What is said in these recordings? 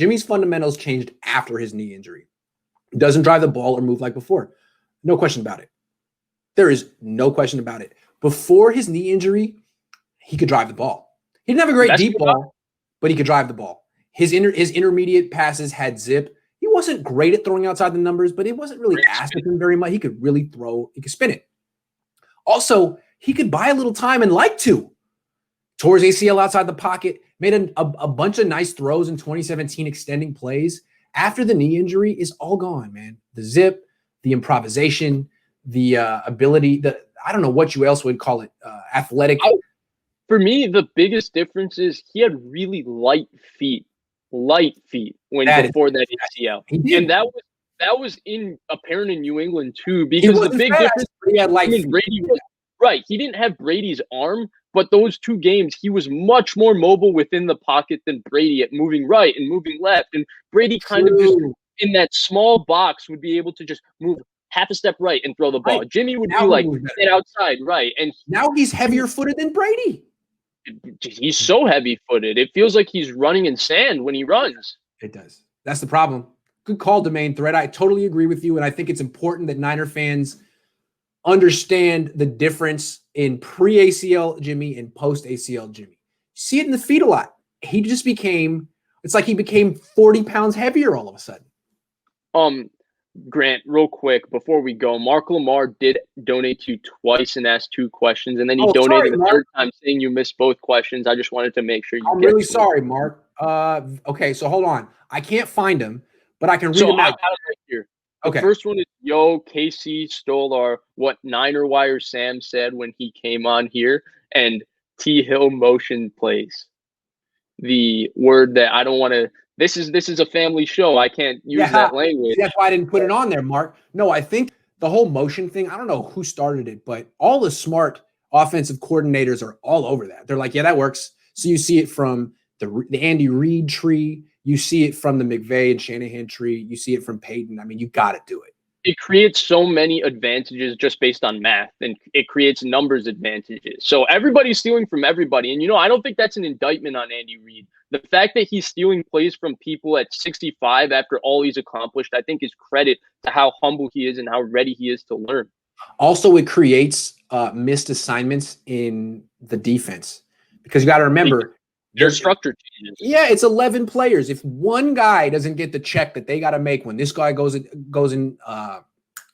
Jimmy's fundamentals changed after his knee injury. Doesn't drive the ball or move like before. No question about it. There is no question about it. Before his knee injury, he could drive the ball. He didn't have a great deep ball, but he could drive the ball. His intermediate passes had zip. He wasn't great at throwing outside the numbers, but it wasn't really asked of him very much. He could really throw. He could spin it. Also, he could buy a little time and like to. Tore his ACL outside the pocket, made a bunch of nice throws in 2017, extending plays. After the knee injury is all gone, man. The zip, the improvisation, the ability, I don't know what you else would call it, athletic. For me, the biggest difference is he had really light feet before that ACL. And that was apparent in New England too, because the big difference he had light feet. Brady was, right. He didn't have Brady's arm, but those 2 games, he was much more mobile within the pocket than Brady at moving right and moving left. And Brady kind of just in that small box would be able to just move half a step right and throw the ball. Jimmy would be like, get outside, right. And now he's heavier footed than Brady. He's so heavy-footed. It feels like he's running in sand when he runs. It does. That's the problem. Good call, Domain Thread. I totally agree with you, and I think it's important that Niner fans understand the difference in pre-ACL Jimmy and post-ACL Jimmy. You see it in the feet a lot. He just became – it's like he became 40 pounds heavier all of a sudden. Grant, real quick, before we go, Mark Lamar did donate to you twice and asked 2 questions, and then he donated the third time saying you missed both questions. I just wanted to make sure you I'm really sorry, Mark. Okay, so hold on. I can't find them, but I can read them out. Right here. The first one is, yo, KC stole our what Niner Wire Sam said when he came on here, and T Hill motion plays. The word that I don't want to – This is a family show. I can't use that language. That's why I didn't put it on there, Mark. No, I think the whole motion thing, I don't know who started it, but all the smart offensive coordinators are all over that. They're like, yeah, that works. So you see it from the Andy Reid tree. You see it from the McVay and Shanahan tree. You see it from Peyton. I mean, you got to do it. It creates so many advantages just based on math, and it creates numbers advantages. So everybody's stealing from everybody. And, I don't think that's an indictment on Andy Reid. The fact that he's stealing plays from people at 65 after all he's accomplished, I think is credit to how humble he is and how ready he is to learn. Also, it creates missed assignments in the defense because you got to remember their structure changes. Yeah, it's 11 players. If one guy doesn't get the check that they got to make when this guy goes in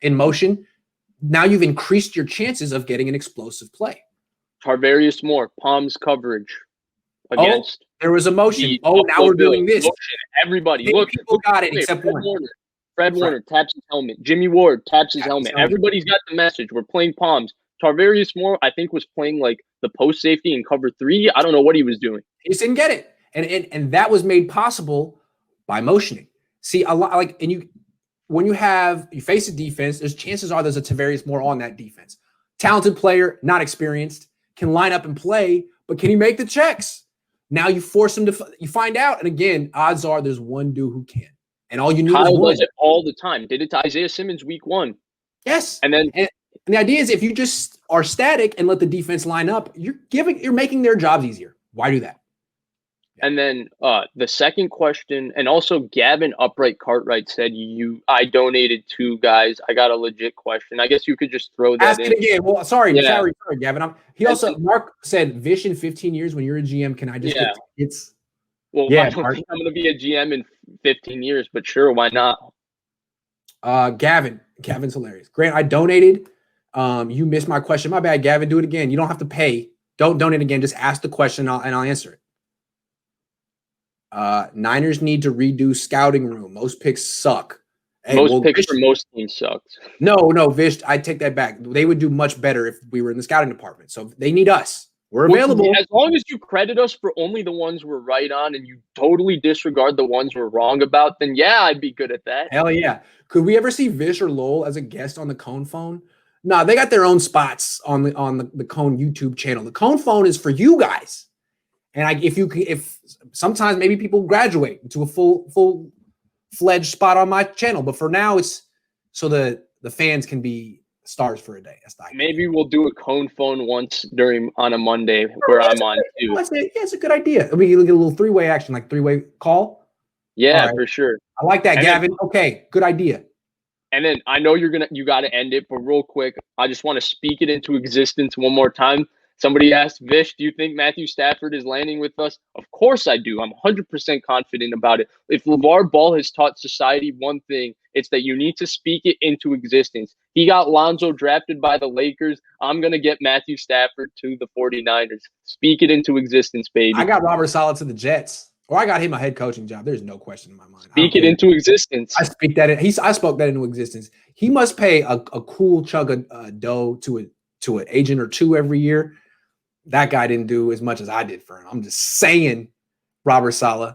motion, now you've increased your chances of getting an explosive play. Tarvarius Moore, palms coverage against. There was a motion. Now we're doing this. Motion. Everybody, look. People got it except Fred one. Warner. Fred Warner taps his helmet. Jimmy Ward taps his helmet. Everybody's got the message. We're playing palms. Tarvarius Moore, I think, was playing like the post safety in cover 3. I don't know what he was doing. He just didn't get it. And that was made possible by motioning. See, a lot when you face a defense, there's chances are there's a Tarvarius Moore on that defense. Talented player, not experienced, can line up and play, but can he make the checks? Now you force him you find out. And again, odds are there's one dude who can. And all you need Kyle is one. does it all the time. Did it to Isaiah Simmons week 1. Yes. And then and the idea is if you just are static and let the defense line up, you're making their jobs easier. Why do that? And then the second question, and also Gavin Upright Cartwright said, I donated 2 guys. I got a legit question. I guess you could just throw that Ask in. it again. Well, sorry, Gavin. Mark said, Vish in 15 years when you're a GM, can I just get tickets? Well, I don't think I'm going to be a GM in 15 years, but sure, why not? Gavin's hilarious. Grant, I donated. You missed my question. My bad, Gavin. Do it again. You don't have to pay. Don't donate again. Just ask the question and I'll answer it. Niners need to redo scouting room. Most picks suck. Hey, picks for most teams sucks. No, Vish, I take that back. They would do much better if we were in the scouting department. So they need us. We're available. As long as you credit us for only the ones we're right on and you totally disregard the ones we're wrong about, then yeah, I'd be good at that. Hell yeah. Could we ever see Vish or Lowell as a guest on the Cohn phone? No, they got their own spots on the Cohn YouTube channel. The Cohn phone is for you guys. And if sometimes maybe people graduate into a full-fledged spot on my channel, but for now it's so the fans can be stars for a day. Maybe we'll do a Cohn phone once on a Monday where I'm on too. It's a good idea. We can get a little 3-way action, like 3-way call. Yeah, All right. for sure. I like that, And Gavin. Okay, good idea. And then I know you got to end it, but real quick, I just want to speak it into existence one more time. Somebody asked, Vish, do you think Matthew Stafford is landing with us? Of course I do. I'm 100% confident about it. If LeVar Ball has taught society one thing, it's that you need to speak it into existence. He got Lonzo drafted by the Lakers. I'm going to get Matthew Stafford to the 49ers. Speak it into existence, baby. I got Robert Saleh to the Jets, or I got him a head coaching job. There's no question in my mind. I don't Speak it care. into existence. I speak that in, I spoke that into existence. He must pay a cool chunk of dough to an agent or two every year. That guy didn't do as much as I did for him. I'm just saying, Robert Saleh.